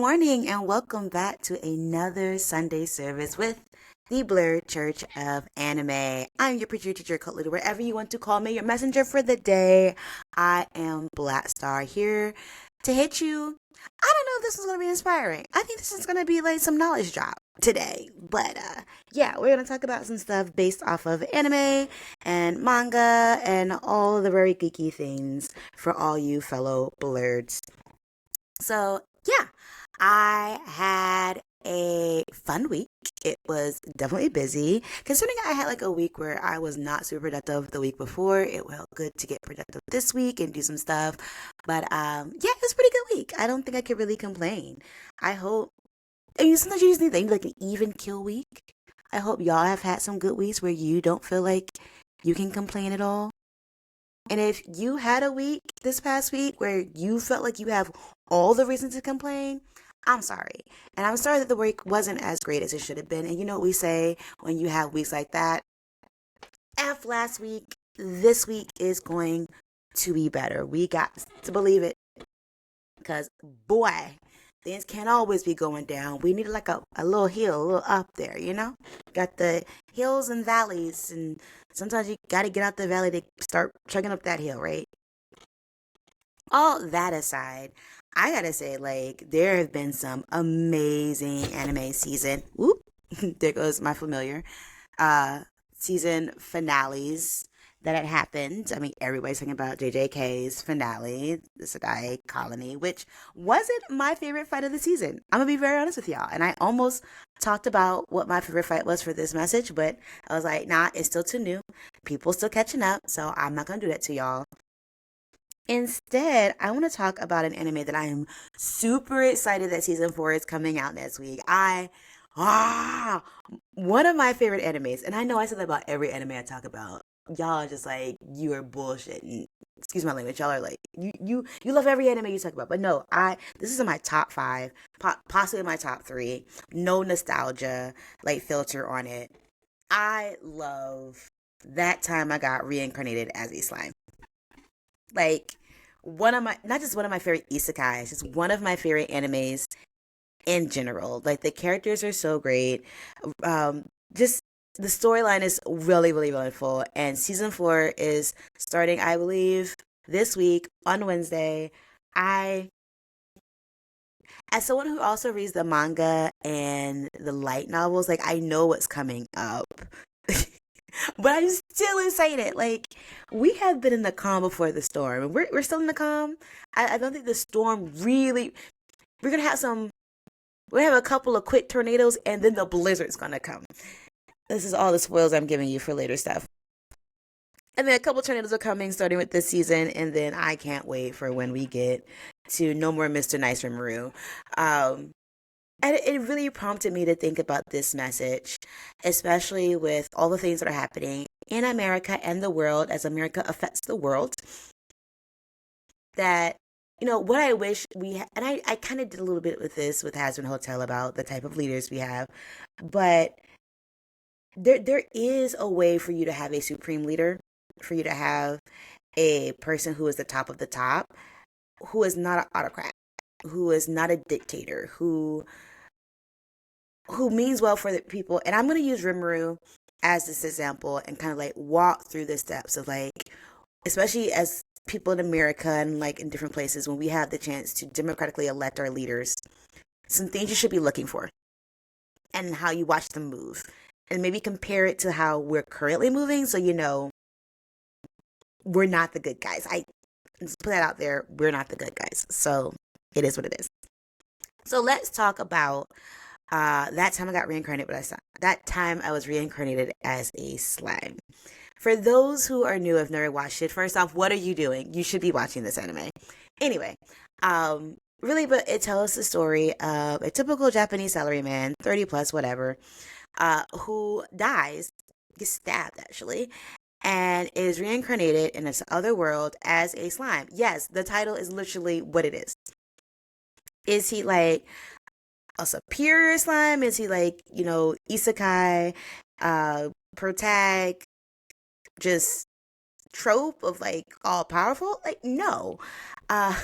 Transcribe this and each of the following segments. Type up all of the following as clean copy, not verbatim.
morning and welcome back to another Sunday service with the Blurred Church of Anime. I'm your preacher, teacher, cult leader, wherever you want to call me, your messenger for the day. I am Black Star here to hit you. I don't know if this is going to be inspiring. I think this is going to be like some knowledge drop today. But yeah, we're going to talk about some stuff based off of anime and manga and all the very geeky things for all you fellow blurreds. So, yeah, I had a fun week. It was definitely busy. Considering I had like a week where I was not super productive the week before, it felt good to get productive this week and do some stuff. But yeah, it was a pretty good week. I don't think I could really complain. I hope, I mean, sometimes you just need like an even kill week. I hope y'all have had some good weeks where you don't feel like you can complain at all. And if you had a week this past week where you felt like you have all the reason to complain, I'm sorry. And I'm sorry that the week wasn't as great as it should have been. And you know what we say when you have weeks like that? F last week, this week is going to be better. We got to believe it because, boy, things can't always be going down. We need like a little hill, a little up there, you know? Got the hills and valleys, and sometimes you got to get out the valley to start chugging up that hill, right? All that aside, I gotta say, like, there have been some amazing anime season. Whoop, there goes my familiar. Uh, Season finales that had happened. I mean, everybody's talking about JJK's finale, the Sadai Colony, which wasn't my favorite fight of the season. I'm gonna be very honest with y'all. And I almost talked about what my favorite fight was for this message, but I was like, nah, it's still too new. People still catching up, so I'm not gonna do that to y'all. Instead, I want to talk about an anime that I am super excited that season 4 is coming out next week. Ah, one of my favorite animes, and I know I said that about every anime I talk about. Y'all are just like, you are bullshitting. Excuse my language. Y'all are like, you love every anime you talk about. But no, this is in my top five, possibly my top three. No nostalgia, like, filter on it. I love that time I got reincarnated as a slime. Like, one of my, not just one of my favorite isekais, it's one of my favorite animes in general. Like, the characters are so great. Just the storyline is really, really, really full. And season 4 is starting, I believe, this week on Wednesday. I, as someone who also reads the manga and the light novels, like, I know what's coming up. But I'm still excited. Like, we have been in the calm before the storm, and we're still in the calm. I don't think the storm really. We're gonna have some. We have a couple of quick tornadoes, and then the blizzard's gonna come. This is all the spoils I'm giving you for later stuff. And then a couple tornadoes are coming, starting with this season, and then I can't wait for when we get to No More Mr. Nice Rimuru. Um, and it really prompted me to think about this message, especially with all the things that are happening in America and the world as America affects the world. That, what I wish and I kind of did a little bit with this with Hasbin Hotel about the type of leaders we have, but there is a way for you to have a supreme leader, for you to have a person who is the top of the top, who is not an autocrat, who is not a dictator, who means well for the people. And I'm going to use Rimuru as this example and kind of like walk through the steps of, like, especially as people in America and like in different places, when we have the chance to democratically elect our leaders, some things you should be looking for and how you watch them move. And maybe compare it to how we're currently moving, so we're not the good guys. I Let's put that out there. We're not the good guys. So it is what it is. So let's talk about that time I got reincarnated, that time I was reincarnated as a slime. For those who are new, have never watched it, first off, what are you doing? You should be watching this anime. Anyway, really, but it tells the story of a typical Japanese salaryman, 30 plus, whatever, who dies, gets stabbed actually, and is reincarnated in this other world as a slime. Yes, the title is literally what it is. Is he like a superior slime? Is he like, isekai, protag, just trope of like all powerful? Like, no. Uh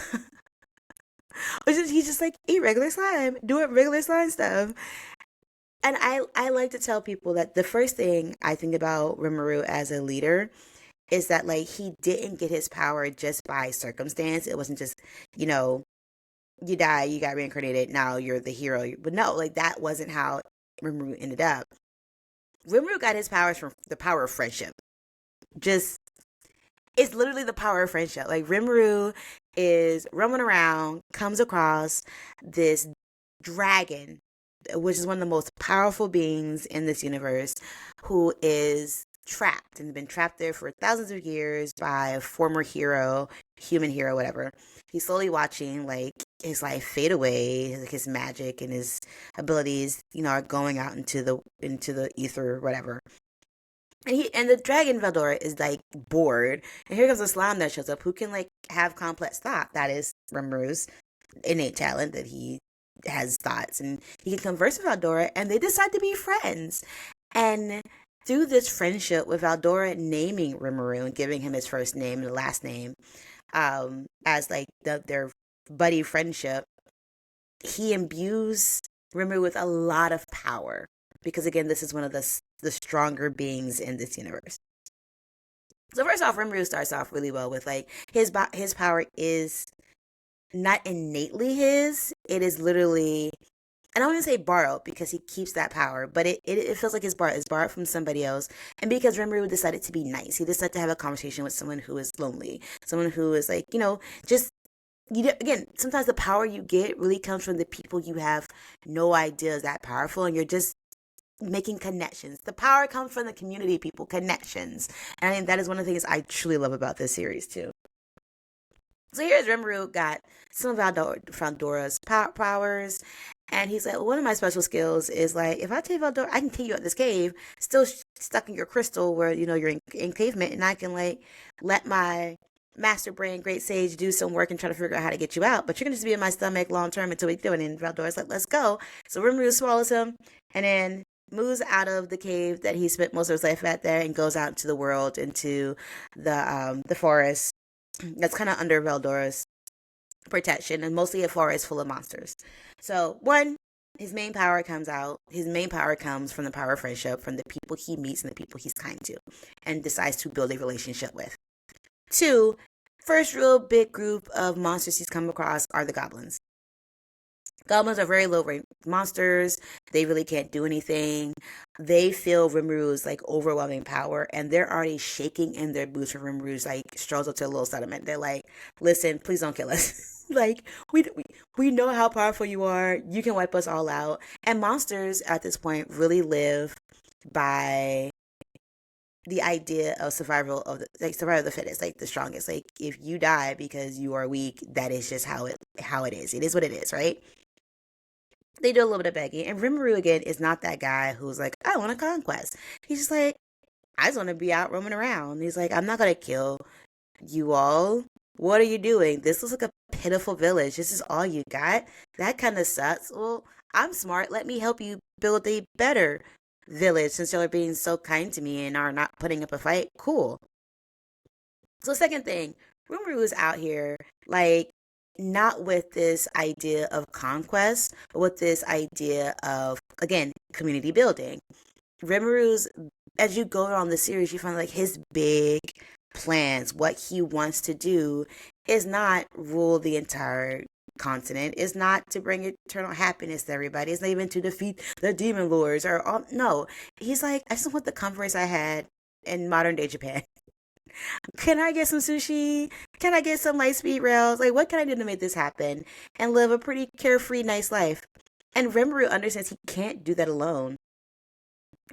He's just like, eat regular slime, do it regular slime stuff. And I like to tell people that the first thing I think about Rimuru as a leader is that like he didn't get his power just by circumstance. It wasn't just, you know, you die, you got reincarnated, now you're the hero. But no, like that wasn't how Rimuru ended up. Rimuru got his powers from the power of friendship. Just it's literally the power of friendship. Like Rimuru is roaming around, comes across this dragon, which is one of the most powerful beings in this universe, who is trapped and been trapped there for thousands of years by a former hero, human hero, whatever. He's slowly watching like his life fade away, like his magic and his abilities, are going out into the ether, or whatever. And the dragon Veldora is like bored, and here comes a slime that shows up who can like have complex thought. That is Rimuru's innate talent, that he has thoughts and he can converse with Veldora, and they decide to be friends. And through this friendship, with Veldora naming Rimuru and giving him his first name and the last name, as like their buddy friendship, he imbues Rimuru with a lot of power, because again, this is one of the stronger beings in this universe. So first off, Rimuru starts off really well with like his power is not innately his. It is literally, and I wouldn't say borrowed because he keeps that power, but it feels like it's borrowed from somebody else. And because Rimuru decided to be nice, he decided to have a conversation with someone who is lonely, someone who is like, just again, sometimes the power you get really comes from the people you have no idea is that powerful, and you're just making connections. The power comes from the community, people, connections. And I think that is one of the things I truly love about this series too. So here's Rimuru got some of Valdora's powers, and he's like, well, one of my special skills is like, if I take Valdora, I can take you out this cave, still stuck in your crystal where, you're in encavement, and I can like let my master brain, great sage, do some work and try to figure out how to get you out. But you're going to just be in my stomach long term until we do it. And Valdora's like, let's go. So Rimuru swallows him and then moves out of the cave that he spent most of his life at there and goes out into the world, into the forest that's kind of under Valdora's protection, and mostly a forest full of monsters. So one, his main power comes out. His main power comes from the power of friendship, from the people he meets and the people he's kind to, and decides to build a relationship with. Two, first real big group of monsters he's come across are the goblins. Goblins are very low rank monsters. They really can't do anything. They feel Rimuru's like overwhelming power, and they're already shaking in their boots when Rimuru's like strolls up to a little settlement. They're like, "Listen, please don't kill us. Like we know how powerful you are. You can wipe us all out." And monsters at this point really live by the idea of survival of the fittest, like the strongest. Like if you die because you are weak, that is just how it is. It is what it is, right? They do a little bit of begging. And Rimuru, again, is not that guy who's like, I want a conquest. He's just like, I just want to be out roaming around. He's like, I'm not going to kill you all. What are you doing? This looks like a pitiful village. This is all you got? That kind of sucks. Well, I'm smart. Let me help you build a better village, since y'all are being so kind to me and are not putting up a fight. Cool. So, second thing, Rimuru is out here, like, not with this idea of conquest, but with this idea of, again, community building. Rimuru's, as you go on the series, you find like his big plans, what he wants to do is not rule the entire continent, is not to bring eternal happiness to everybody, it's not even to defeat the demon lords or all. No, he's like, I just want the comforts I had in modern day Japan. Can I get some sushi? Can I get some light speed rails? Like, what can I do to make this happen and live a pretty carefree, nice life? And Rimuru understands he can't do that alone.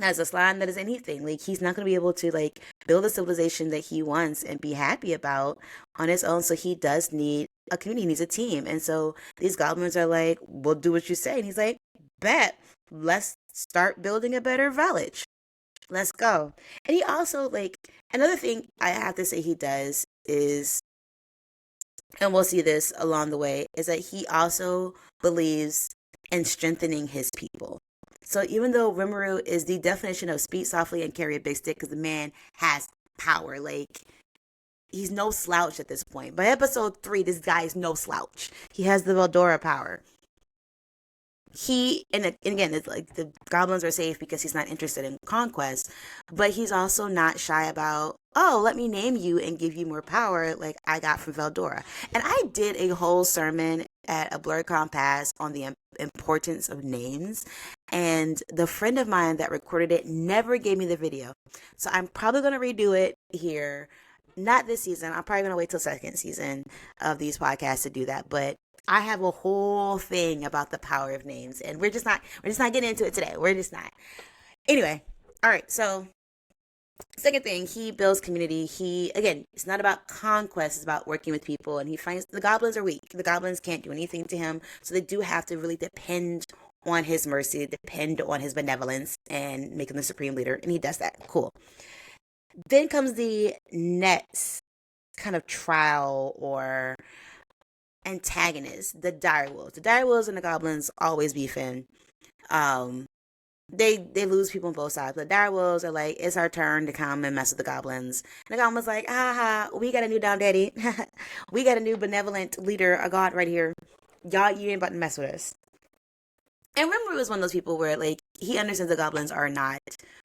As a slime that is anything, like he's not going to be able to like build a civilization that he wants and be happy about on his own. So he does need a community, he needs a team. And so these goblins are like, we'll do what you say. And he's like, bet, let's start building a better village. Let's go. And he also like, another thing I have to say he does is, and we'll see this along the way, is that he also believes in strengthening his people. So even though Rimuru is the definition of speak softly and carry a big stick, because the man has power, like he's no slouch at this point. By episode 3, this guy is no slouch. He has the Veldora power. And again, it's like the goblins are safe because he's not interested in conquest, but he's also not shy about, oh, let me name you and give you more power, like I got from Veldora. And I did a whole sermon at a BlurCon Pass on the importance of names, and the friend of mine that recorded it never gave me the video, so I'm probably going to redo it here. Not this season. I'm probably going to wait till second season of these podcasts to do that, but I have a whole thing about the power of names, and we're just not getting into it today. We're just not. Anyway, all right. So, second thing, he builds community. Again, it's not about conquest, it's about working with people, and he finds the goblins are weak. The goblins can't do anything to him, so they do have to really depend on his mercy, depend on his benevolence, and make him the supreme leader, and he does that. Cool. Then comes the next kind of trial or antagonist, the direwolves. The direwolves and the goblins always beefing. Um, they lose people on both sides. But the direwolves are like, it's our turn to come and mess with the goblins. And the goblins like, we got a new down daddy. We got a new benevolent leader, a god right here. Y'all, you ain't about to mess with us. And Rimuru is one of those people where, like, he understands the goblins are not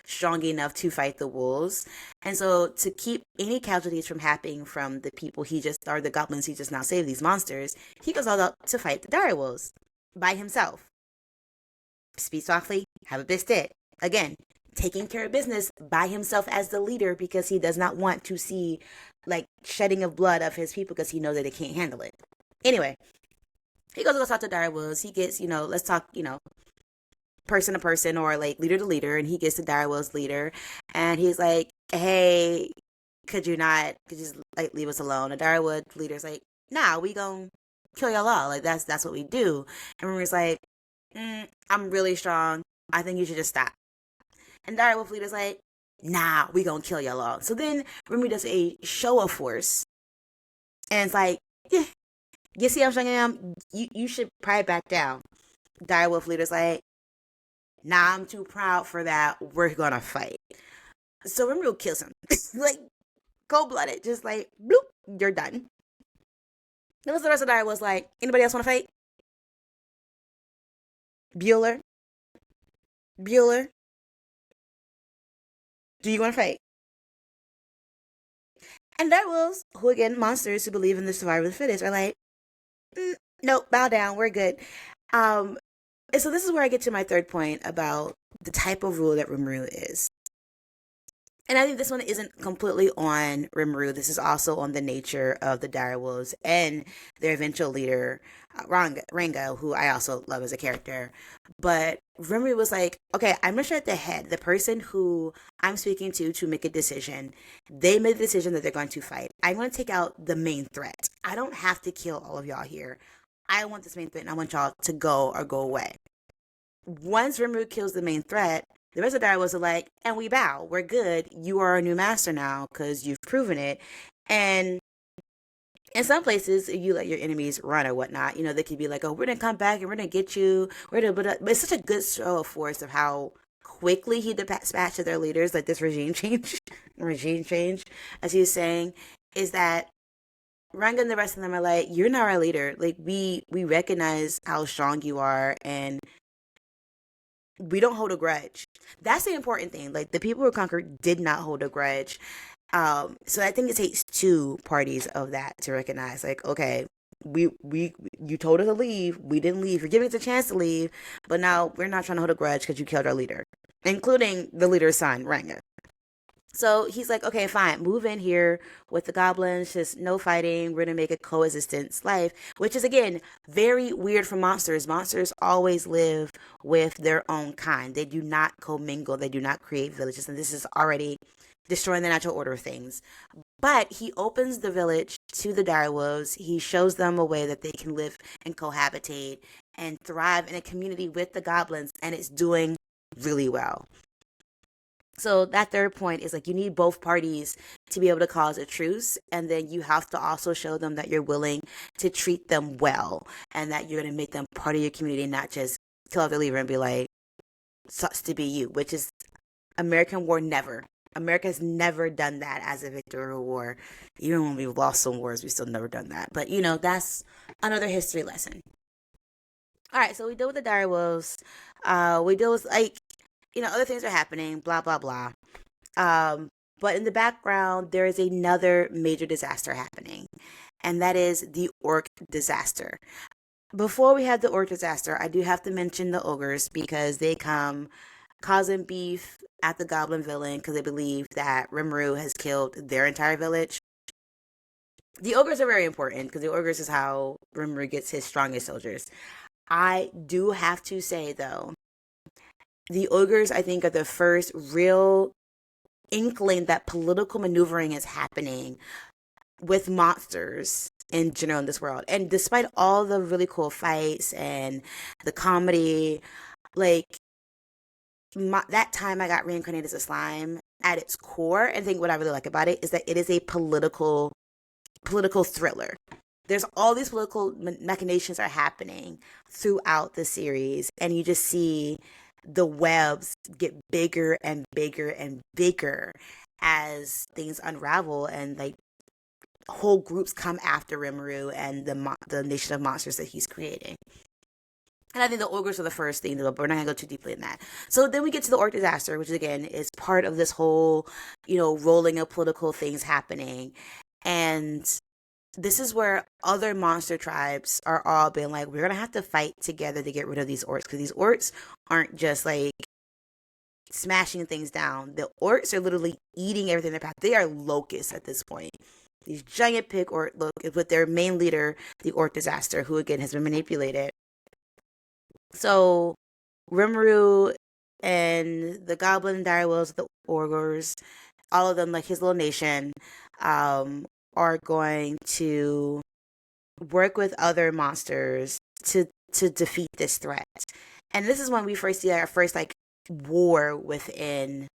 strong enough to fight the wolves. And so to keep any casualties from happening from the people or the goblins he just now saved, these monsters, he goes all out to fight the direwolves by himself. Speak softly, have a big stick. Again, taking care of business by himself as the leader because he does not want to see, like, shedding of blood of his people because he knows that they can't handle it. Anyway, he goes to go talk to direwolves. He gets, let's talk, person to person or like leader to leader, and he gets the direwolves leader, and he's like, hey, could you just like leave us alone? The direwolf leader's like, nah, we gon' kill y'all all. Like that's what we do. And Rimuru's like, I'm really strong. I think you should just stop. And direwolf leader's like, nah, we gonna kill y'all all. So then Rimuru does a show of force, and it's like, yeah, you see how strong I am? You should probably back down. Direwolf leader's like, nah, I'm too proud for that. We're gonna fight. So Rimuru kills him. Like, cold-blooded. Just like, bloop, you're done. Then the rest of the direwolves like, anybody else wanna fight? Bueller? Do you wanna fight? And direwolves, who again, monsters who believe in the survival of the fittest, are like, nope, bow down, we're good. And so this is where I get to my third point about the type of rule that Rimuru is. And I think this one isn't completely on Rimuru. This is also on the nature of the direwolves and their eventual leader, Ranga, who I also love as a character. But Rimuru was like, okay, I'm going to at the head, the person who I'm speaking to make a decision. They made the decision that they're going to fight. I'm going to take out the main threat. I don't have to kill all of y'all here. I want this main threat, and I want y'all to go or go away. Once Rimuru kills the main threat, the rest of the direwolves are like, and we bow. We're good. You are our new master now because you've proven it. And in some places, if you let your enemies run or whatnot, they could be like, oh, we're going to come back and we're going to get you. But it's such a good show of force of how quickly he dispatched their leaders, like this regime change, as he was saying, is that Ranga and the rest of them are like, you're not our leader. Like, we recognize how strong you are, and we don't hold a grudge. That's the important thing. Like, the people who were conquered did not hold a grudge. So I think it takes two parties of that to recognize, like, okay, you told us to leave. We didn't leave. You're giving us a chance to leave, but now we're not trying to hold a grudge because you killed our leader, including the leader's son, Ranga. So he's like, okay, fine, move in here with the goblins, just no fighting. We're going to make a coexistence life, which is, again, very weird for monsters. Monsters always live with their own kind. They do not commingle. They do not create villages. And this is already destroying the natural order of things. But he opens the village to the direwolves. He shows them a way that they can live and cohabitate and thrive in a community with the goblins. And it's doing really well. So that third point is like, you need both parties to be able to cause a truce, and then you have to also show them that you're willing to treat them well and that you're going to make them part of your community, not just kill off their leader and be like, sucks to be you, which is American War never. America has never done that as a victor of a war. Even when we've lost some wars, we've still never done that. But that's another history lesson. All right, so we deal with the dire wolves. We deal with other things are happening. Blah blah blah. Um, but in the background, there is another major disaster happening, and that is the orc disaster. Before we have the orc disaster, I do have to mention the ogres because they come causing beef at the goblin villain because they believe that Rimuru has killed their entire village. The ogres are very important because the ogres is how Rimuru gets his strongest soldiers. I do have to say, though, the ogres, I think, are the first real inkling that political maneuvering is happening with monsters in general in this world. And despite all the really cool fights and the comedy, like that time I got reincarnated as a slime at its core, and I think what I really like about it is that it is a political thriller. There's all these political machinations are happening throughout the series, and you just see the webs get bigger and bigger and bigger as things unravel, and like whole groups come after Rimuru and the nation of monsters that he's creating. And I think the ogres are the first thing, but we're not going to go too deeply in that. So then we get to the orc disaster, which again is part of this whole, rolling of political things happening. And this is where other monster tribes are all being like, we're going to have to fight together to get rid of these orcs. Because these orcs aren't just like smashing things down. The orcs are literally eating everything in their path. They are locusts at this point. These giant pig orc with their main leader, the orc disaster, who again has been manipulated. So Rimuru and the goblin direwolves, the ogres, all of them, like his little nation, are going to work with other monsters to defeat this threat. And this is when we first see our first like war within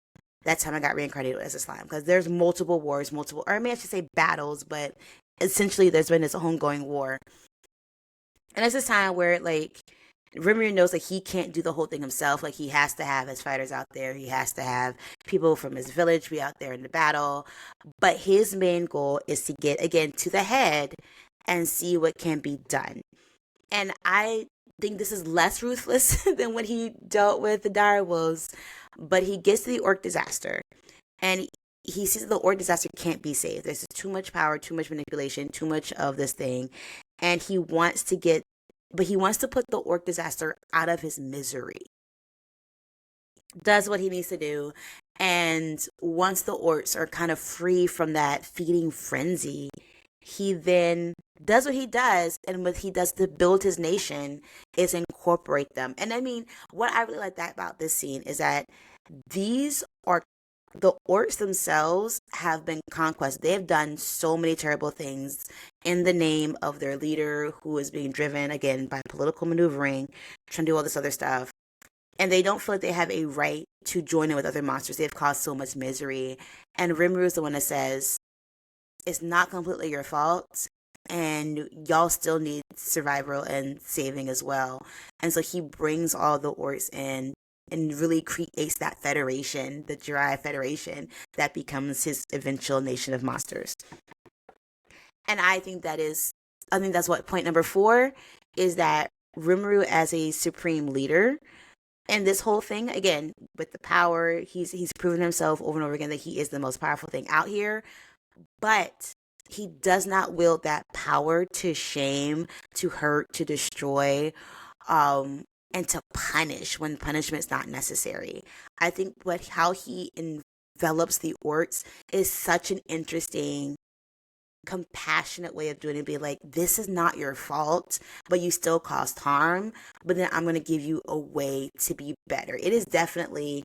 that time I got reincarnated as a slime, because there's multiple wars, or I should say battles, but essentially there's been this ongoing war. And it's this time where like Rimuru knows like he can't do the whole thing himself. Like he has to have his fighters out there. He has to have people from his village be out there in the battle. But his main goal is to get again to the head and see what can be done. And I think this is less ruthless than when he dealt with the direwolves. But he gets to the orc disaster, and he sees that the orc disaster can't be saved. There's too much power, too much manipulation, too much of this thing, and he wants to put the orc disaster out of his misery. Does what he needs to do, and once the orcs are kind of free from that feeding frenzy, he then does what he does, and what he does to build his nation is incorporate them. And I mean, what I really like that about this scene is that these are the orcs themselves have been conquest. They have done so many terrible things in the name of their leader, who is being driven again by political maneuvering, trying to do all this other stuff. And they don't feel like they have a right to join in with other monsters. They've caused so much misery. And Rimuru is the one that says, it's not completely your fault, and y'all still need survival and saving as well. And so he brings all the orcs in and really creates that federation, the Jirai Federation, that becomes his eventual nation of monsters. And I think that's what point number 4 is, that Rimuru as a supreme leader. And this whole thing, again, with the power, he's proven himself over and over again that he is the most powerful thing out here. But he does not wield that power to shame, to hurt, to destroy, and to punish when punishment's not necessary. I think how he envelops the orcs is such an interesting, compassionate way of doing it. Be like, this is not your fault, but you still caused harm, but then I'm going to give you a way to be better. It is definitely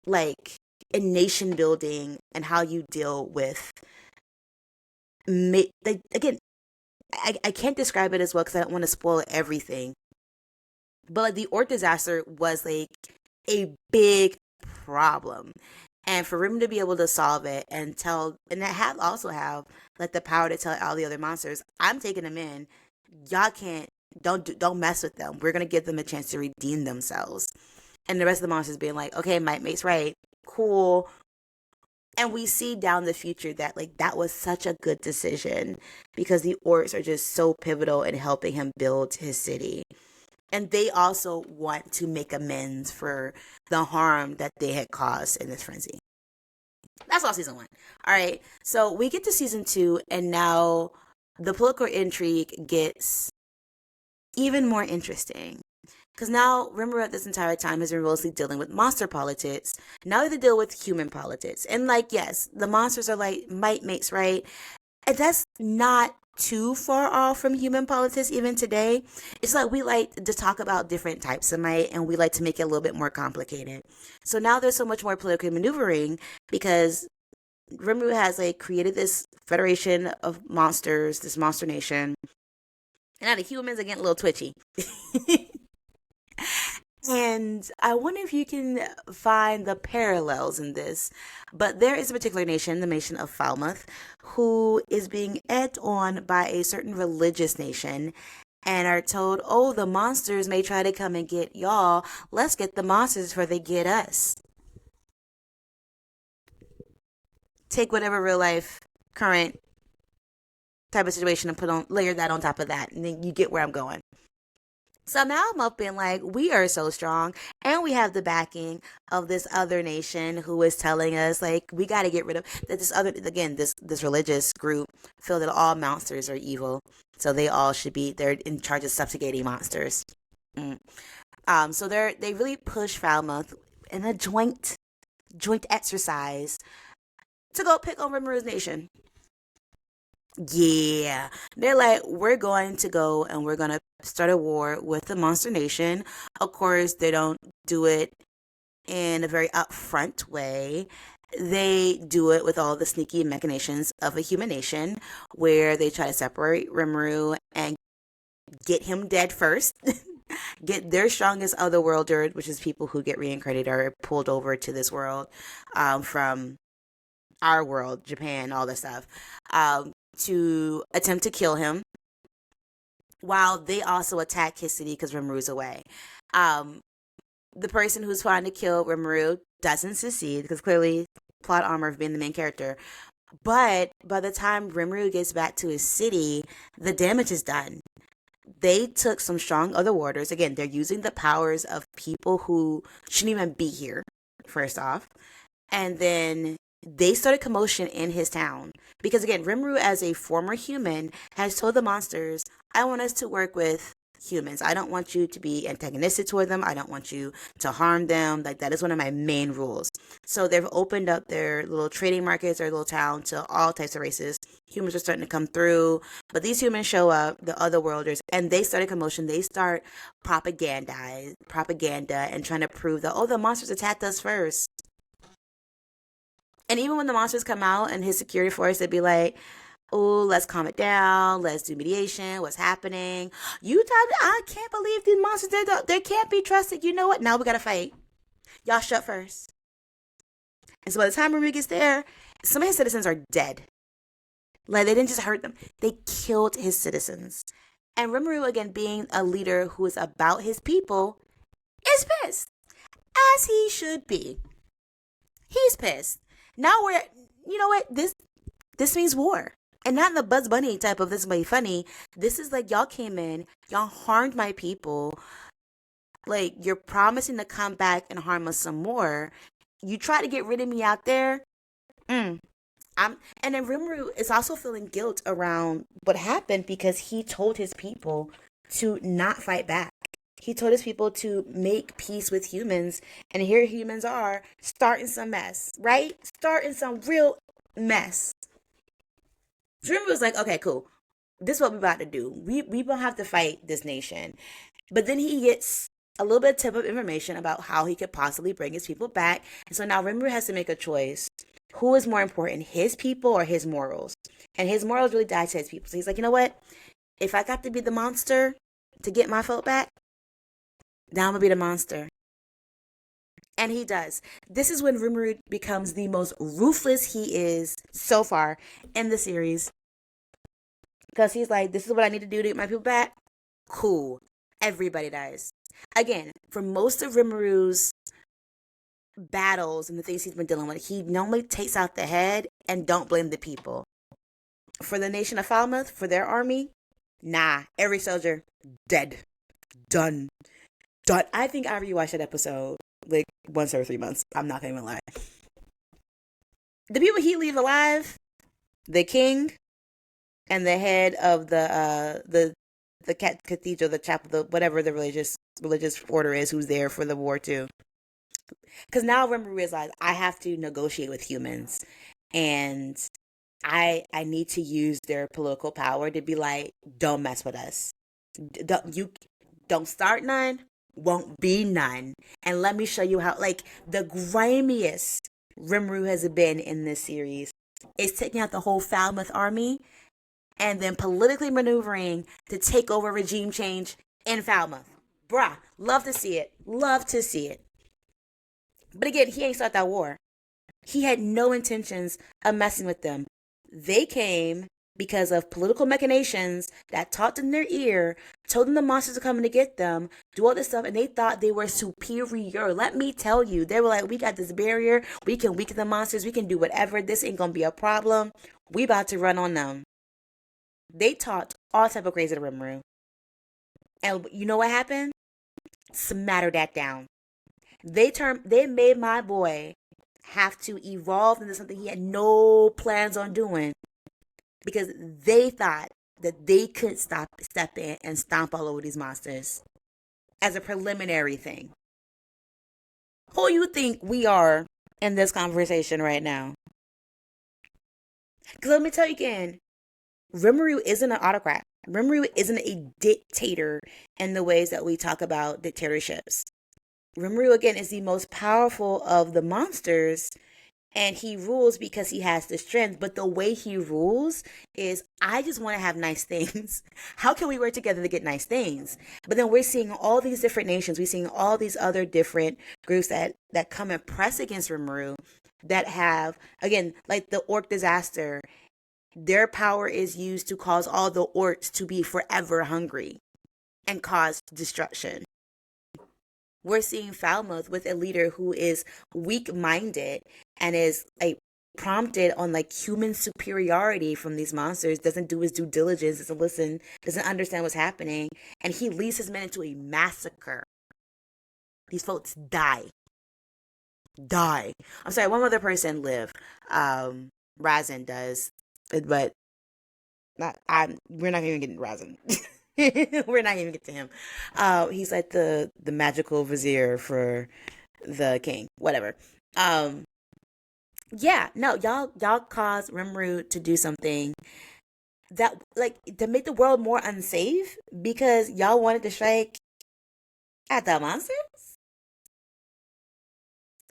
like a nation building and how you deal with again, I can't describe it as well because I don't want to spoil everything, but like the orc disaster was like a big problem, and for Rim to be able to solve it and also have like the power to tell all the other monsters, I'm taking them in, y'all can't, don't mess with them, we're gonna give them a chance to redeem themselves. And the rest of the monsters being like, okay, might mate's right, cool, And we see down the future that like that was such a good decision because the orcs are just so pivotal in helping him build his city. And they also want to make amends for the harm that they had caused in this frenzy. That's all season 1. All right. So we get to season 2, and now the political intrigue gets even more interesting. Because now, remember, at this entire time has been mostly dealing with monster politics. Now they deal with human politics. And, like, yes, the monsters are like, might makes right. And that's not too far off from human politics even today. It's like we like to talk about different types of might and we like to make it a little bit more complicated. So now there's so much more political maneuvering because Rimuru has like created this federation of monsters, this monster nation. And now the humans are getting a little twitchy. And I wonder if you can find the parallels in this. But there is a particular nation, the nation of Falmouth, who is being egged on by a certain religious nation and are told, oh, the monsters may try to come and get y'all. Let's get the monsters before they get us. Take whatever real life, current type of situation and layer that on top of that. And then you get where I'm going. So now I'm up in like, we are so strong and we have the backing of this other nation who is telling us like, we got to get rid of that. This other, again, this religious group feel that all monsters are evil. So they're in charge of subjugating monsters. Mm. So they really push Falmouth in a joint exercise to go pick on Rimuru's nation. Yeah. They're like, we're going to go and we're going to start a war with the Monster Nation. Of course, they don't do it in a very upfront way. They do it with all the sneaky machinations of a human nation where they try to separate Rimuru and get him dead first. Get their strongest otherworlder, which is people who get reincarnated or pulled over to this world from our world, Japan, all this stuff. To attempt to kill him while they also attack his city because Rimuru's away. The person who's trying to kill Rimuru doesn't succeed because clearly plot armor of being the main character. But by the time Rimuru gets back to his city, the damage is done. They took some strong other warders. Again, they're using the powers of people who shouldn't even be here, first off. And then they started commotion in his town. Because again, Rimuru, as a former human, has told the monsters, I want us to work with humans. I don't want you to be antagonistic toward them. I don't want you to harm them. Like, that is one of my main rules. So they've opened up their little trading markets, their little town, to all types of races. Humans are starting to come through. But these humans show up, the other worlders, and they start a commotion. They start propaganda and trying to prove that, oh, the monsters attacked us first. And even when the monsters come out and his security force, they'd be like, oh, let's calm it down. Let's do mediation. What's happening? I can't believe these monsters, they can't be trusted. You know what? Now we got to fight. Y'all shut first. And so by the time Rimuru gets there, some of his citizens are dead. Like, they didn't just hurt them. They killed his citizens. And Rimuru, again, being a leader who is about his people, is pissed. As he should be. He's pissed. Now you know what? This means war. And not in the Bugs Bunny type of this may be funny. This is like, y'all came in, y'all harmed my people. Like, you're promising to come back and harm us some more. You try to get rid of me out there. And then Rimuru is also feeling guilt around what happened because he told his people to not fight back. He told his people to make peace with humans, and here humans are starting some mess, right? Starting some real mess. Dreamer was like, okay, cool. This is what we're about to do. We don't have to fight this nation. But then he gets a little bit of tip of information about how he could possibly bring his people back. And so now Rimuru has to make a choice. Who is more important, his people or his morals? And his morals really died to his people. So he's like, you know what? If I got to be the monster to get my folk back, now I'm going to be the monster. And he does. This is when Rimuru becomes the most ruthless he is so far in the series. Because he's like, this is what I need to do to get my people back. Cool. Everybody dies. Again, for most of Rimuru's battles and the things he's been dealing with, he normally takes out the head and don't blame the people. For the nation of Falmouth, for their army, nah, every soldier dead, done. I think I rewatched that episode like once every 3 months. I'm not gonna even lie. The people he leaves alive, the king, and the head of the cathedral, the chapel, the whatever the religious order is, who's there for the war too. Because now Rimuru realized I have to negotiate with humans, and I need to use their political power to be like, don't mess with us. Don't start none, won't be none. And let me show you how, like, the grimiest Rimuru has been in this series is taking out the whole Falmouth army and then politically maneuvering to take over regime change in Falmouth. Bruh, love to see it. Love to see it. But again, he ain't started that war. He had no intentions of messing with them. They came because of political machinations that talked in their ear, told them the monsters are coming to get them, do all this stuff, and they thought they were superior. Let me tell you, they were like, we got this barrier, we can weaken the monsters, we can do whatever, this ain't gonna be a problem, we about to run on them. They talked all type of crazy to Rimuru. And you know what happened? Smatter that down. They made my boy have to evolve into something he had no plans on doing, because they thought that they could step in and stomp all over these monsters as a preliminary thing. Who you think we are in this conversation right now? Because let me tell you again, Rimuru isn't an autocrat. Rimuru isn't a dictator in the ways that we talk about dictatorships. Rimuru, again, is the most powerful of the monsters, and he rules because he has the strength. But the way he rules is, I just want to have nice things. How can we work together to get nice things? But then we're seeing all these different nations. We're seeing all these other different groups that come and press against Rimuru that have, again, like the orc disaster. Their power is used to cause all the orcs to be forever hungry and cause destruction. We're seeing Falmouth with a leader who is weak-minded and is like prompted on like human superiority from these monsters, doesn't do his due diligence, doesn't listen, doesn't understand what's happening, and he leads his men into a massacre. These folks die. I'm sorry, one other person live. Razin does, but we're not even getting Razin. We're not even get to him. He's like the magical vizier for the king, whatever. Yeah, no, y'all caused Rimuru to do something that, like, to make the world more unsafe because y'all wanted to strike at the monsters.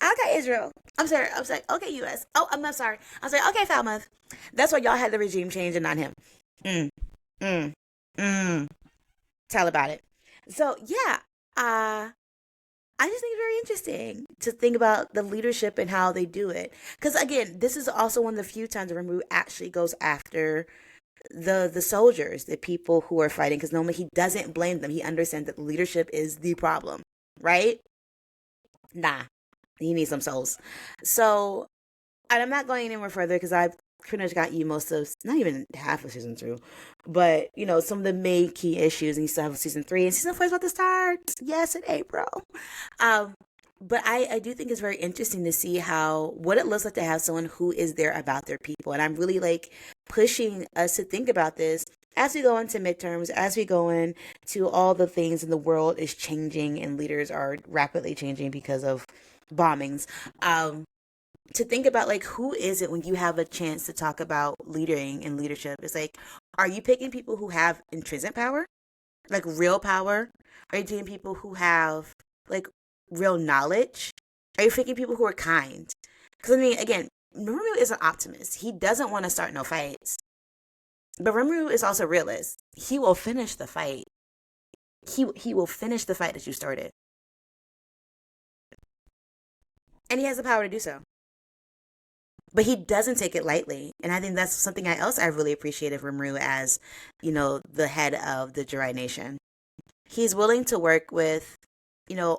Okay, Israel. I'm sorry. Okay, U.S. Oh, I'm not sorry. I'm sorry. Okay, Falmouth. That's why y'all had the regime change and not him. Mm, mm, mm. Tell about it. So yeah, I just think it's very interesting to think about the leadership and how they do it. Because again, this is also one of the few times Rimuru actually goes after the soldiers, the people who are fighting. Because normally he doesn't blame them. He understands that leadership is the problem, right? Nah, he needs some souls. So, and I'm not going anywhere further because I've pretty much got you most of, not even half of season 2, but some of the main key issues, and you still have season 3, and season 4 is about to start. Yes, in April. But I do think it's very interesting to see what it looks like to have someone who is there about their people, and I'm really like pushing us to think about this as we go into midterms, as we go into all the things in the world is changing and leaders are rapidly changing because of bombings. To think about, like, who is it when you have a chance to talk about leading and leadership? It's like, are you picking people who have intrinsic power, like real power? Are you taking people who have like real knowledge? Are you picking people who are kind? Because I mean, again, Rimuru is an optimist. He doesn't want to start no fights, but Rimuru is also a realist. He will finish the fight. He will finish the fight that you started, and he has the power to do so. But he doesn't take it lightly. And I think that's something else I really appreciate of Rimuru as, the head of the Jirai Nation. He's willing to work with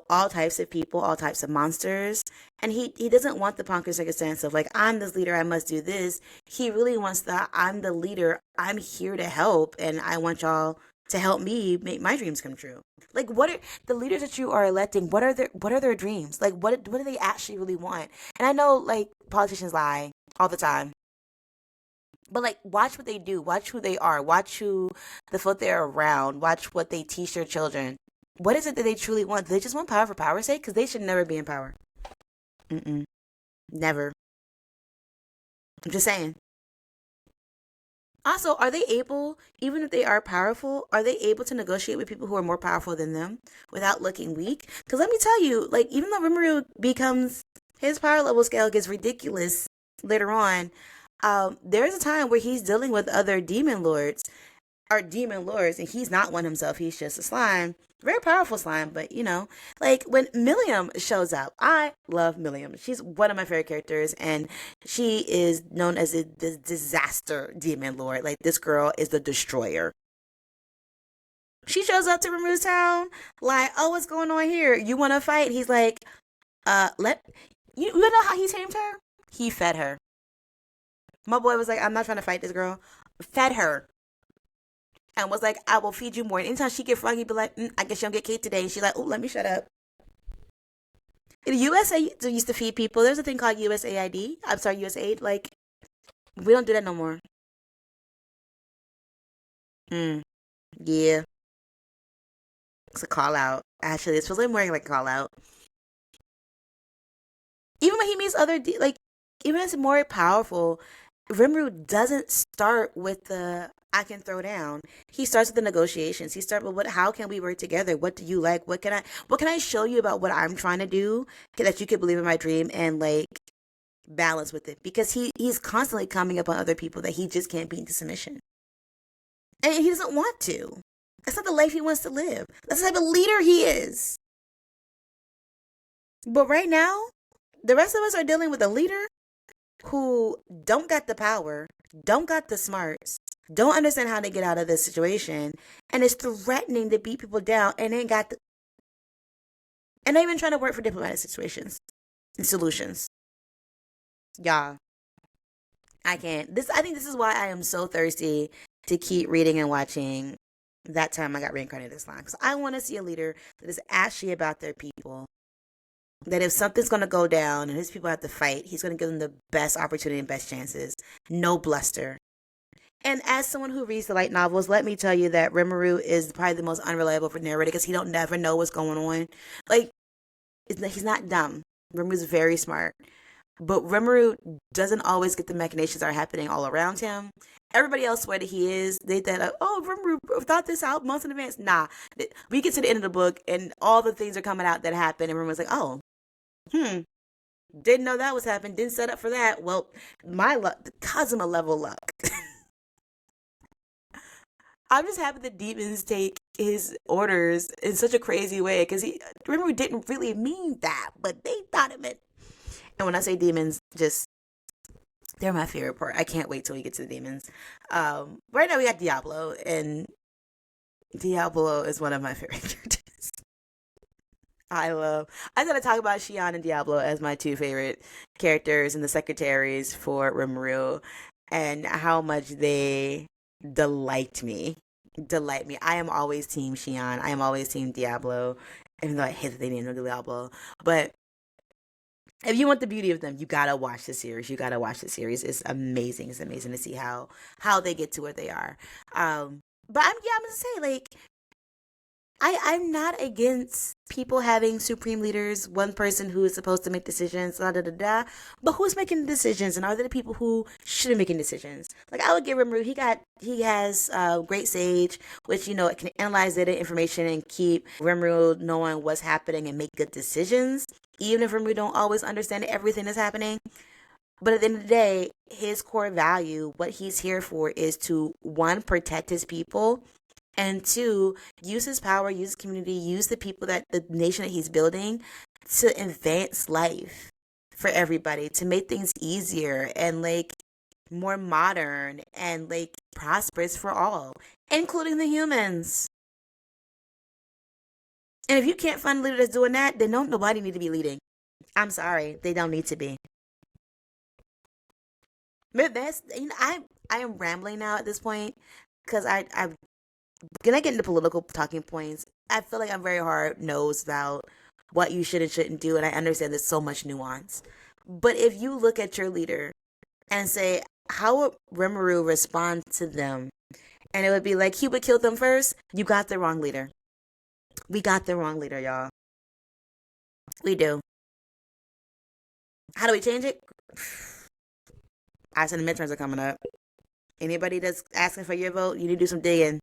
all types of people, all types of monsters. And he doesn't want the pomp and circumstance of like, I'm this leader, I must do this. He really wants that I'm the leader, I'm here to help, and I want y'all to help me make my dreams come true. Like, what are the leaders that you are electing? What are their dreams? Like, what do they actually really want? And I know like politicians lie all the time. But like, watch what they do. Watch who they are. Watch who the folk they're around. Watch what they teach their children. What is it that they truly want? Do they just want power for power's sake? Because they should never be in power. Mm-mm. Never. I'm just saying. Also, are they able, even if they are powerful, are they able to negotiate with people who are more powerful than them without looking weak? Because let me tell you, like, even though Rimuru becomes, his power level scale gets ridiculous later on, there's a time where he's dealing with other demon lords are demon lords, and he's not one himself. He's just a slime, very powerful slime. But like when Milliam shows up, I love Milliam. She's one of my favorite characters, and she is known as the disaster demon lord. Like this girl is the destroyer. She shows up to Remu's town, like, oh, what's going on here? You want to fight? He's like, let you know how he tamed her? He fed her. My boy was like, I'm not trying to fight this girl. Fed her and was like, I will feed you more. And anytime she get froggy, be like, I guess you don't get cake today. And she's like, oh, let me shut up. In the USA used to feed people. There's a thing called USAID. I'm sorry, USAID. Like, we don't do that no more. Mm, yeah, it's a call out. Actually, it's really more like a call out. Even when he meets like, even as more powerful, Rimuru doesn't start with the I can throw down. He starts with the negotiations. He starts with what how can we work together? What do you like? What can I show you about what I'm trying to do that you could believe in my dream and like balance with it? Because he's constantly coming up on other people that he just can't beat into submission. And he doesn't want to. That's not the life he wants to live. That's the type of leader he is. But right now, the rest of us are dealing with a leader who don't got the power, don't got the smarts, don't understand how to get out of this situation, and is threatening to beat people down and ain't got the and not even trying to work for diplomatic situations and solutions. Yeah, I can't. I think this is why I am so thirsty to keep reading and watching that time I got reincarnated this time. Because I want to see a leader that is actually about their people. That if something's going to go down and his people have to fight, he's going to give them the best opportunity and best chances. No bluster. And as someone who reads the light novels, let me tell you that Rimuru is probably the most unreliable for narrator because he don't never know what's going on. Like, he's not dumb. Rimuru's very smart. But Rimuru doesn't always get the machinations that are happening all around him. Everybody else swear that he is. They thought, oh, Rimuru thought this out months in advance. Nah. We get to the end of the book and all the things are coming out that happen. And Rimuru's like, oh, didn't know that was happening. Didn't set up for that. Well, my luck, Kazuma level luck. I'm just happy the demons take his orders in such a crazy way because he remember didn't really mean that, but they thought it meant. And when I say demons, just they're my favorite part. I can't wait till we get to the demons. Right now we got Diablo, and Diablo is one of my favorite characters. I gotta talk about Shion and Diablo as my two favorite characters and the secretaries for Rimuru, and how much they delight me. Delight me. I am always Team Shion. I am always Team Diablo, even though I hate that they named him Diablo. But if you want the beauty of them, you gotta watch the series. You gotta watch the series. It's amazing. It's amazing to see how they get to where they are. But I'm gonna say like I'm not against people having supreme leaders, one person who is supposed to make decisions, da da da da. But who's making the decisions, and are there the people who should be making decisions? Like I would give Rimuru, he has great sage, which it can analyze data information and keep Rimuru knowing what's happening and make good decisions, even if Rimuru don't always understand everything that's happening. But at the end of the day, his core value, what he's here for, is to one, protect his people, and two, use his power, use his community, use the people that the nation that he's building to advance life for everybody, to make things easier and like more modern and like prosperous for all, including the humans. And if you can't find a leader that's doing that, then don't nobody need to be leading. I'm sorry, they don't need to be. But that's, I am rambling now at this point because I can I get into political talking points. I feel like I'm very hard nosed about what you should and shouldn't do, and I understand there's so much nuance. But if you look at your leader and say, how would Rimuru respond to them? And it would be like he would kill them first. You got the wrong leader. We got the wrong leader, y'all. We do. How do we change it? I said the midterms are coming up. Anybody that's asking for your vote, you need to do some digging.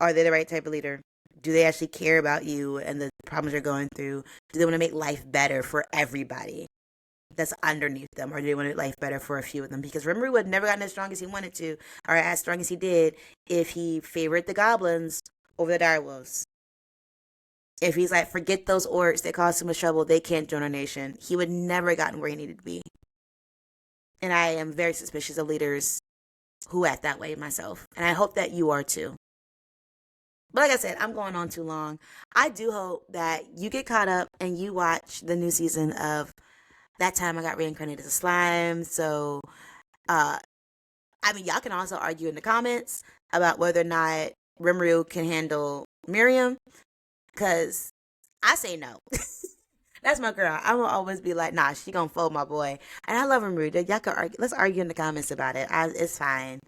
Are they the right type of leader? Do they actually care about you and the problems you're going through? Do they want to make life better for everybody that's underneath them? Or do they want to make life better for a few of them? Because Rimuru would have never gotten as strong as he wanted to, or as strong as he did, if he favored the goblins over the direwolves. If he's like, forget those orcs, they cause too much trouble, they can't join our nation, he would never have gotten where he needed to be. And I am very suspicious of leaders who act that way myself. And I hope that you are too. But like I said, I'm going on too long. I do hope that you get caught up and you watch the new season of That Time I Got Reincarnated as a Slime. So, y'all can also argue in the comments about whether or not Rimuru can handle Miriam. Because I say no. That's my girl. I will always be like, nah, she gonna fold my boy. And I love Rimuru. Y'all can argue. Let's argue in the comments about it. It's fine.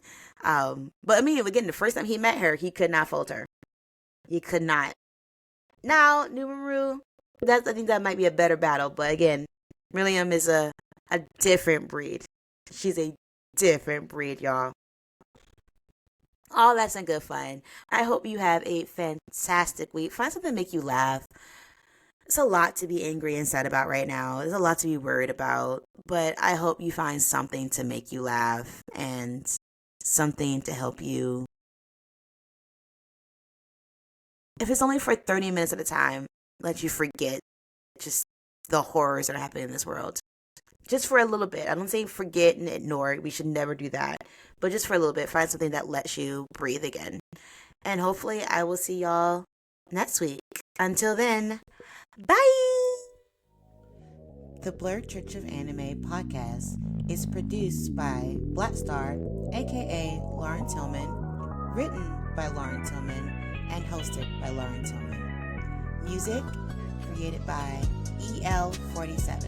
But again, the first time he met her, he could not fold her. He could not. Now, new Rimuru, I think that might be a better battle. But again, Miriam is a different breed. She's a different breed, y'all. All that's in good fun. I hope you have a fantastic week. Find something to make you laugh. It's a lot to be angry and sad about right now. There's a lot to be worried about. But I hope you find something to make you laugh and something to help you. If it's only for 30 minutes at a time, let you forget just the horrors that are happening in this world. Just for a little bit. I don't say forget and ignore. We should never do that. But just for a little bit, find something that lets you breathe again. And hopefully I will see y'all next week. Until then, bye! The Blurred Church of Anime podcast is produced by Blackstar, aka Lauren Tillman, written by Lauren Tillman, and hosted by Lauren Tillman. Music created by EL47.